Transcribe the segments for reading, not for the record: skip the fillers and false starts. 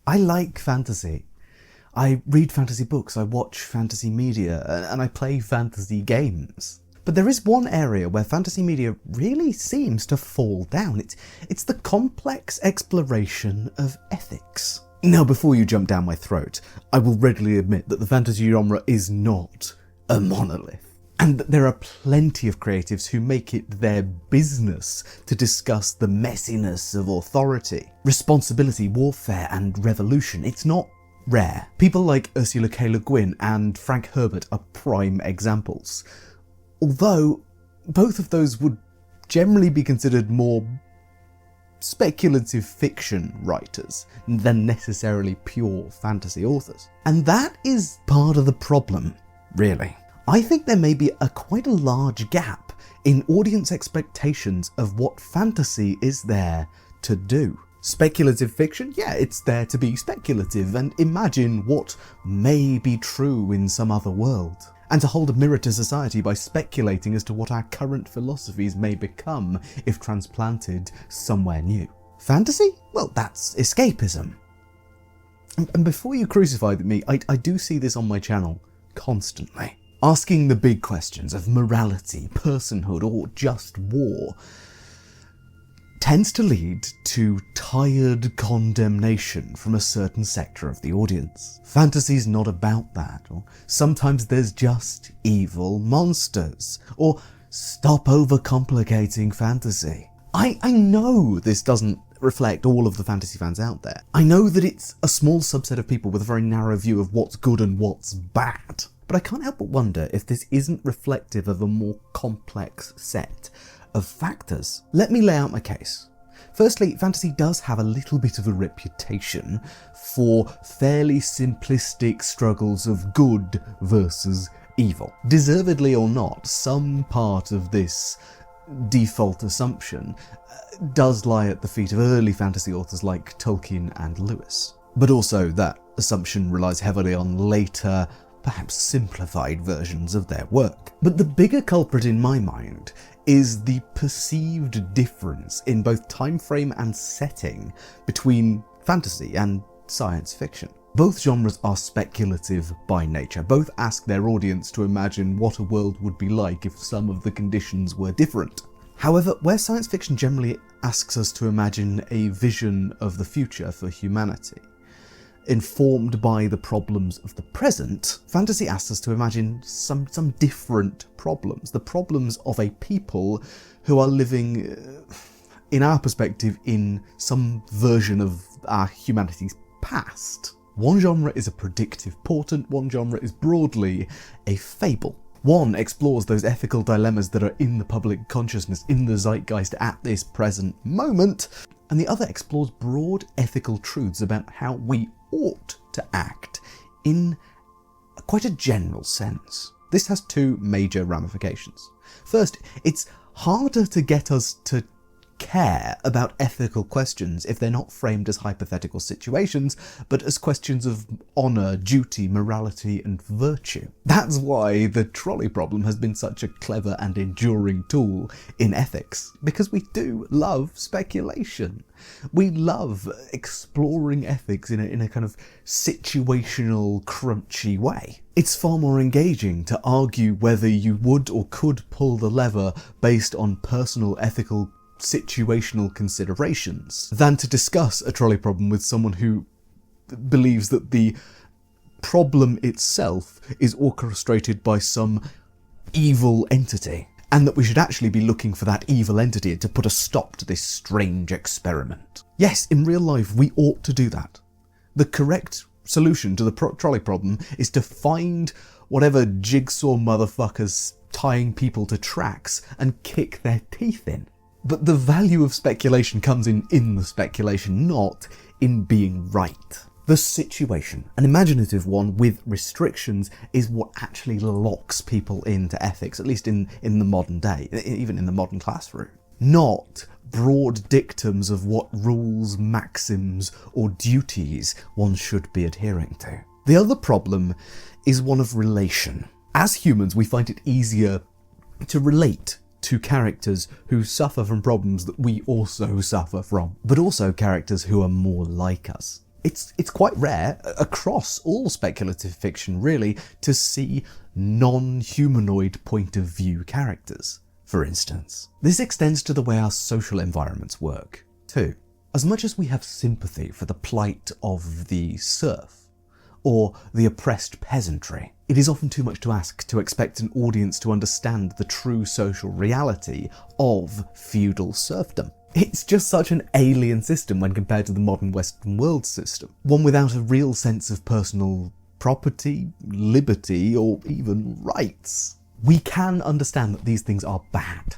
I like fantasy. I read fantasy books, I watch fantasy media, and I play fantasy games. But there is one area where fantasy media really seems to fall down. It's the complex exploration of ethics. Now, before you jump down my throat, I will readily admit that the fantasy genre is not a monolith, and that there are plenty of creatives who make it their business to discuss the messiness of authority, responsibility, warfare, and revolution. It's not rare. People like Ursula K. Guin and Frank Herbert are prime examples. Although, both of those would generally be considered more speculative fiction writers than necessarily pure fantasy authors. And that is part of the problem, really. I think there may be quite a large gap in audience expectations of what fantasy is there to do. Speculative fiction? Yeah, it's there to be speculative and imagine what may be true in some other world, and to hold a mirror to society by speculating as to what our current philosophies may become if transplanted somewhere new. Fantasy? Well, that's escapism. And before you crucify me, I do see this on my channel constantly. Asking the big questions of morality, personhood, or just war tends to lead to tired condemnation from a certain sector of the audience. Fantasy's not about that, or sometimes there's just evil monsters, or stop overcomplicating fantasy. I know this doesn't reflect all of the fantasy fans out there. I know that it's a small subset of people with a very narrow view of what's good and what's bad. But I can't help but wonder if this isn't reflective of a more complex set of factors. Let me lay out my case. Firstly, fantasy does have a little bit of a reputation for fairly simplistic struggles of good versus evil. Deservedly or not, some part of this default assumption does lie at the feet of early fantasy authors like Tolkien and Lewis. But also that assumption relies heavily on later, perhaps simplified versions of their work. But the bigger culprit in my mind is the perceived difference in both time frame and setting between fantasy and science fiction. Both genres are speculative by nature. Both ask their audience to imagine what a world would be like if some of the conditions were different. However, where science fiction generally asks us to imagine a vision of the future for humanity, informed by the problems of the present, fantasy asks us to imagine some different problems. The problems of a people who are living, in our perspective, in some version of our humanity's past. One genre is a predictive portent, one genre is broadly a fable. One explores those ethical dilemmas that are in the public consciousness, in the zeitgeist at this present moment, and the other explores broad ethical truths about how we ought to act in quite a general sense. This has two major ramifications. First, it's harder to get us to care about ethical questions if they're not framed as hypothetical situations, but as questions of honour, duty, morality, and virtue. That's why the trolley problem has been such a clever and enduring tool in ethics, because we do love speculation. We love exploring ethics in a kind of situational, crunchy way. It's far more engaging to argue whether you would or could pull the lever based on personal ethical situational considerations than to discuss a trolley problem with someone who believes that the problem itself is orchestrated by some evil entity, and that we should actually be looking for that evil entity to put a stop to this strange experiment. Yes, in real life we ought to do that. The correct solution to the trolley problem is to find whatever jigsaw motherfuckers tying people to tracks and kick their teeth in. But the value of speculation comes in the speculation, not in being right. The situation, an imaginative one with restrictions, is what actually locks people into ethics, at least in the modern day, even in the modern classroom. Not broad dictums of what rules, maxims, or duties one should be adhering to. The other problem is one of relation. As humans, we find it easier to relate to characters who suffer from problems that we also suffer from, but also characters who are more like us. It's quite rare across all speculative fiction, really, to see non-humanoid point of view characters, for instance. This extends to the way our social environments work, too. As much as we have sympathy for the plight of the serf, or the oppressed peasantry, it is often too much to ask to expect an audience to understand the true social reality of feudal serfdom. It's just such an alien system when compared to the modern Western world system, one without a real sense of personal property, liberty, or even rights. We can understand that these things are bad,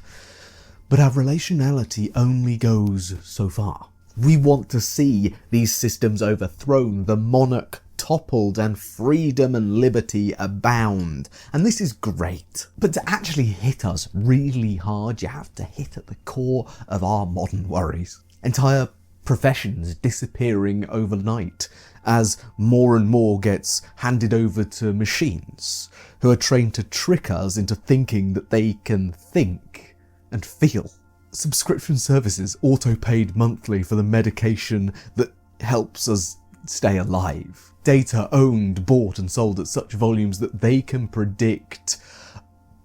but our relationality only goes so far. We want to see these systems overthrown, the monarch toppled, and freedom and liberty abound. And this is great. But to actually hit us really hard, you have to hit at the core of our modern worries. Entire professions disappearing overnight as more and more gets handed over to machines who are trained to trick us into thinking that they can think and feel. Subscription services auto-paid monthly for the medication that helps us stay alive. Data owned, bought and sold at such volumes that they can predict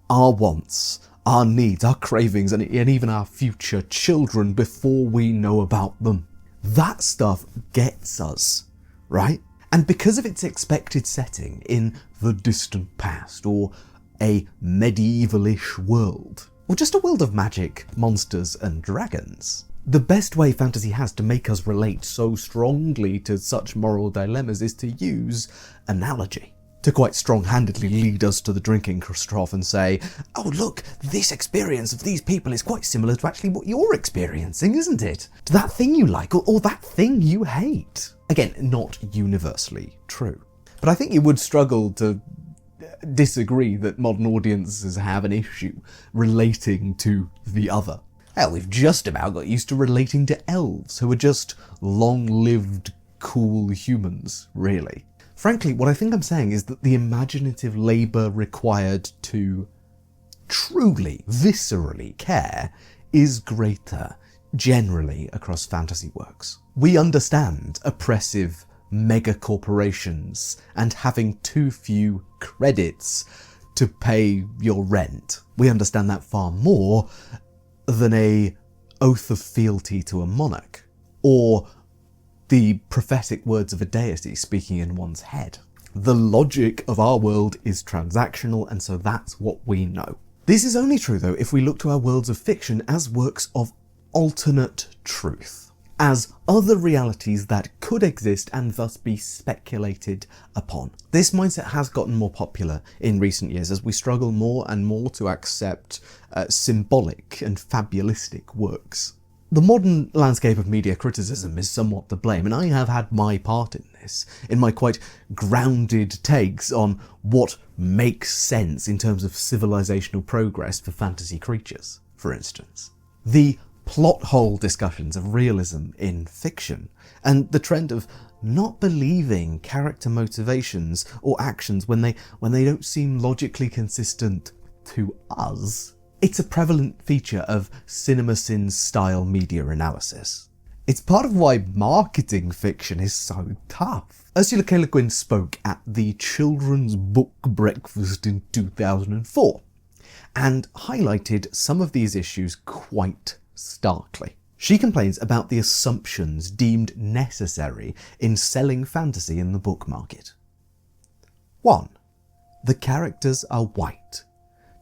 our wants, our needs, our cravings, and even our future children before we know about them. That stuff gets us, right? And because of its expected setting in the distant past, or a medieval-ish world, or just a world of magic, monsters and dragons, the best way fantasy has to make us relate so strongly to such moral dilemmas is to use analogy. To quite strong-handedly lead us to the drinking trough and say, oh look, this experience of these people is quite similar to actually what you're experiencing, isn't it? To that thing you like, or that thing you hate. Again, not universally true. But I think you would struggle to disagree that modern audiences have an issue relating to the other. Hell, we've just about got used to relating to elves, who are just long-lived, cool humans, really. Frankly, what I think I'm saying is that the imaginative labour required to truly, viscerally care is greater, generally, across fantasy works. We understand oppressive mega-corporations and having too few credits to pay your rent. We understand that far more than a oath of fealty to a monarch, or the prophetic words of a deity speaking in one's head. The logic of our world is transactional, and so that's what we know. This is only true, though, if we look to our worlds of fiction as works of alternate truth, as other realities that could exist and thus be speculated upon. This mindset has gotten more popular in recent years as we struggle more and more to accept symbolic and fabulistic works. The modern landscape of media criticism is somewhat to blame, and I have had my part in this, in my quite grounded takes on what makes sense in terms of civilizational progress for fantasy creatures, for instance. The plot hole discussions of realism in fiction, and the trend of not believing character motivations or actions when they don't seem logically consistent to us. It's a prevalent feature of CinemaSins-style media analysis. It's part of why marketing fiction is so tough. Ursula K. Guin spoke at the Children's Book Breakfast in 2004 and highlighted some of these issues quite starkly. She complains about the assumptions deemed necessary in selling fantasy in the book market. 1. The characters are white.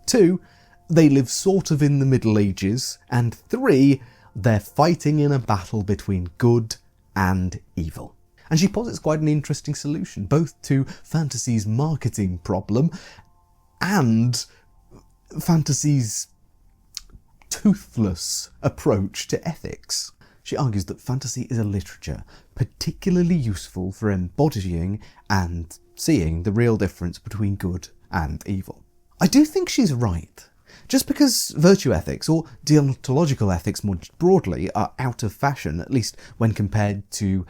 2. They live sort of in the Middle Ages. And 3. They're fighting in a battle between good and evil. And she posits quite an interesting solution, both to fantasy's marketing problem and fantasy's toothless approach to ethics. She argues that fantasy is a literature particularly useful for embodying and seeing the real difference between good and evil. I do think she's right. Just because virtue ethics, or deontological ethics more broadly, are out of fashion, at least when compared to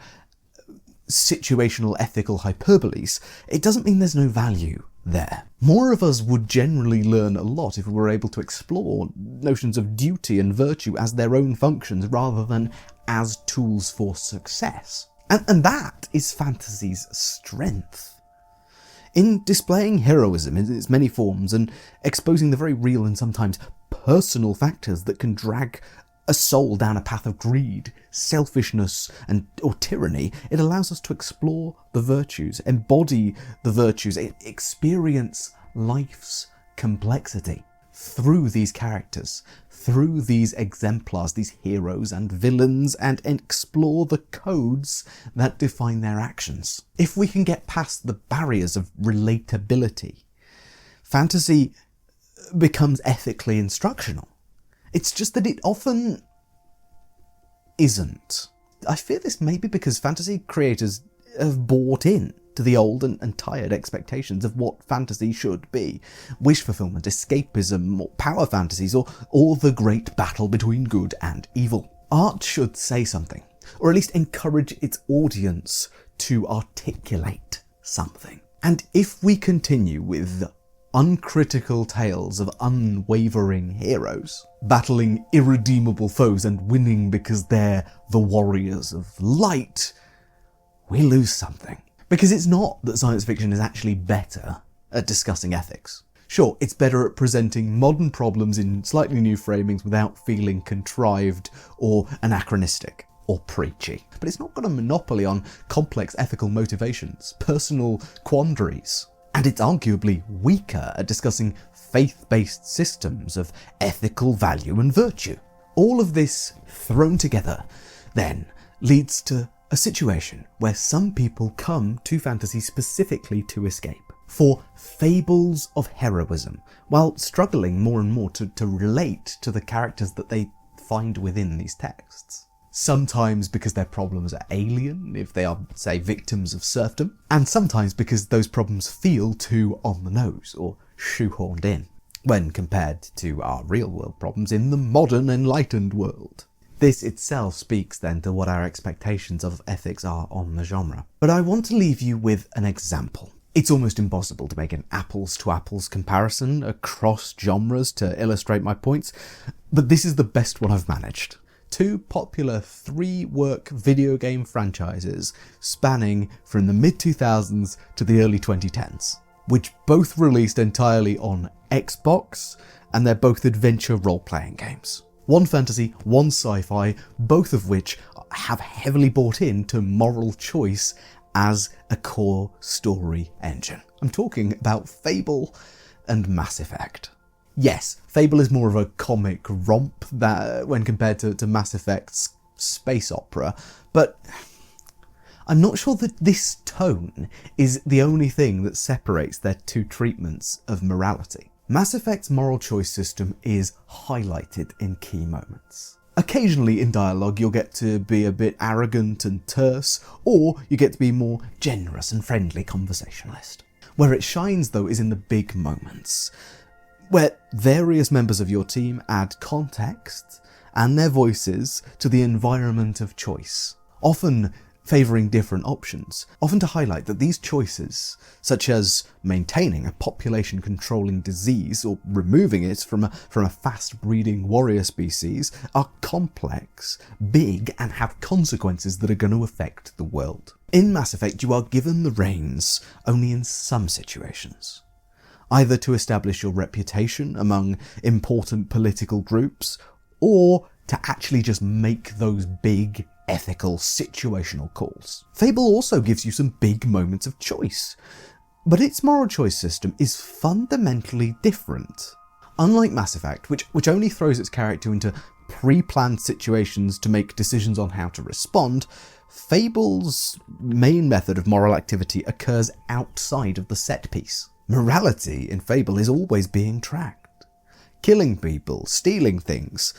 situational ethical hyperboles, it doesn't mean there's no value there. More of us would generally learn a lot if we were able to explore notions of duty and virtue as their own functions rather than as tools for success. And that is fantasy's strength. In displaying heroism in its many forms and exposing the very real and sometimes personal factors that can drag a soul down a path of greed, selfishness, or tyranny, it allows us to explore the virtues, embody the virtues, experience life's complexity through these characters, through these exemplars, these heroes and villains, and explore the codes that define their actions. If we can get past the barriers of relatability, fantasy becomes ethically instructional. It's just that it often isn't. I fear this may be because fantasy creators have bought in to the old and tired expectations of what fantasy should be. Wish fulfillment, escapism, or power fantasies, or the great battle between good and evil. Art should say something, or at least encourage its audience to articulate something. And if we continue with uncritical tales of unwavering heroes, battling irredeemable foes and winning because they're the warriors of light, we lose something. Because it's not that science fiction is actually better at discussing ethics. Sure, it's better at presenting modern problems in slightly new framings without feeling contrived or anachronistic or preachy. But it's not got a monopoly on complex ethical motivations, personal quandaries. And it's arguably weaker at discussing faith-based systems of ethical value and virtue. All of this thrown together, then, leads to a situation where some people come to fantasy specifically to escape, for fables of heroism, while struggling more and more to relate to the characters that they find within these texts. Sometimes because their problems are alien, if they are, say, victims of serfdom, and sometimes because those problems feel too on the nose or shoehorned in, when compared to our real-world problems in the modern enlightened world. This itself speaks then to what our expectations of ethics are on the genre. But I want to leave you with an example. It's almost impossible to make an apples-to-apples comparison across genres to illustrate my points, but this is the best one I've managed. Two popular 3-work video game franchises spanning from the mid-2000s to the early 2010s, which both released entirely on Xbox, and they're both adventure role-playing games. One fantasy, one sci-fi, both of which have heavily bought into moral choice as a core story engine. I'm talking about Fable and Mass Effect. Yes, Fable is more of a comic romp when compared to Mass Effect's space opera, but I'm not sure that this tone is the only thing that separates their two treatments of morality. Mass Effect's moral choice system is highlighted in key moments. Occasionally in dialogue you'll get to be a bit arrogant and terse, or you get to be more generous and friendly conversationalist. Where it shines though is in the big moments, where various members of your team add context and their voices to the environment of choice, often favouring different options, often to highlight that these choices, such as maintaining a population-controlling disease or removing it from a fast-breeding warrior species, are complex, big, and have consequences that are going to affect the world. In Mass Effect, you are given the reins only in some situations, either to establish your reputation among important political groups, or to actually just make those big, ethical, situational calls. Fable also gives you some big moments of choice, but its moral choice system is fundamentally different. Unlike Mass Effect, which only throws its character into pre-planned situations to make decisions on how to respond, Fable's main method of moral activity occurs outside of the set piece. Morality in Fable is always being tracked. Killing people, stealing things,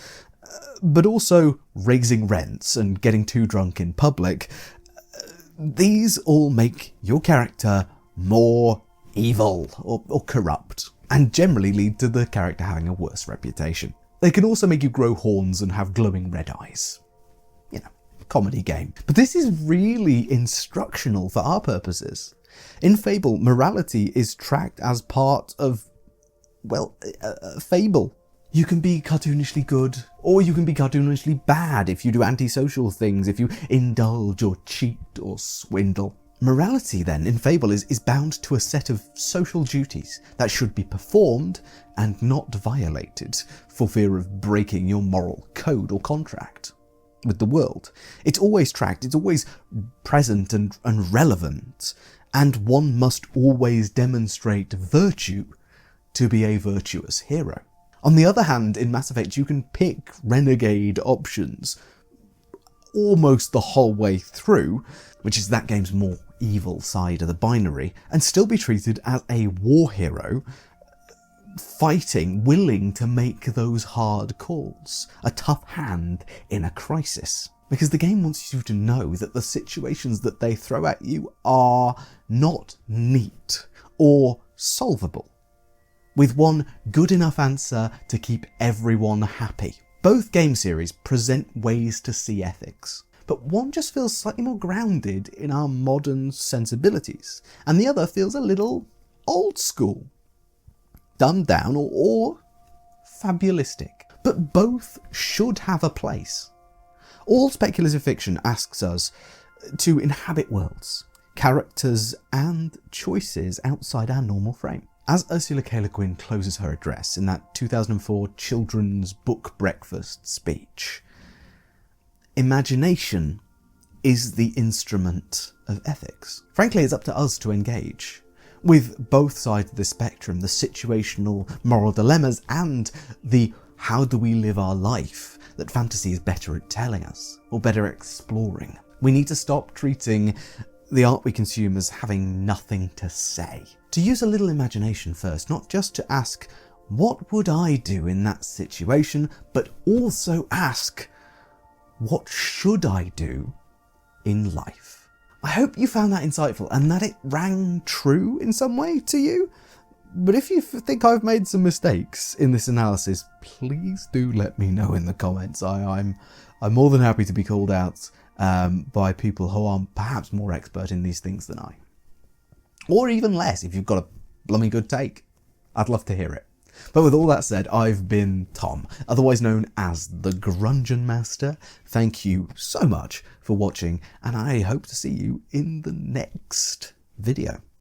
but also raising rents and getting too drunk in public. These all make your character more evil or corrupt, and generally lead to the character having a worse reputation. They can also make you grow horns and have glowing red eyes. You know, comedy game. But this is really instructional for our purposes. In Fable, morality is tracked as part of, well, Fable. You can be cartoonishly good, or you can be cartoonishly bad if you do antisocial things, if you indulge or cheat or swindle. Morality then in Fable is bound to a set of social duties that should be performed and not violated for fear of breaking your moral code or contract with the world. It's always tracked, it's always present and relevant, and one must always demonstrate virtue to be a virtuous hero. On the other hand, in Mass Effect, you can pick renegade options almost the whole way through, which is that game's more evil side of the binary, and still be treated as a war hero, fighting, willing to make those hard calls, a tough hand in a crisis. Because the game wants you to know that the situations that they throw at you are not neat or solvable, with one good enough answer to keep everyone happy. Both game series present ways to see ethics, but one just feels slightly more grounded in our modern sensibilities, and the other feels a little old school, dumbed down or fabulistic. But both should have a place. All speculative fiction asks us to inhabit worlds, characters and choices outside our normal frame. As Ursula K. Guin closes her address in that 2004 children's book breakfast speech, imagination is the instrument of ethics. Frankly, it's up to us to engage with both sides of the spectrum, the situational moral dilemmas and the how do we live our life that fantasy is better at telling us, or better exploring. We need to stop treating the art we consume as having nothing to say. To use a little imagination first, not just to ask, what would I do in that situation, but also ask, what should I do in life? I hope you found that insightful and that it rang true in some way to you. But if you think I've made some mistakes in this analysis, please do let me know in the comments. I'm more than happy to be called out by people who are perhaps more expert in these things than I. Or even less, if you've got a blooming good take. I'd love to hear it. But with all that said, I've been Tom, otherwise known as the Grungeonmaster. Thank you so much for watching, and I hope to see you in the next video.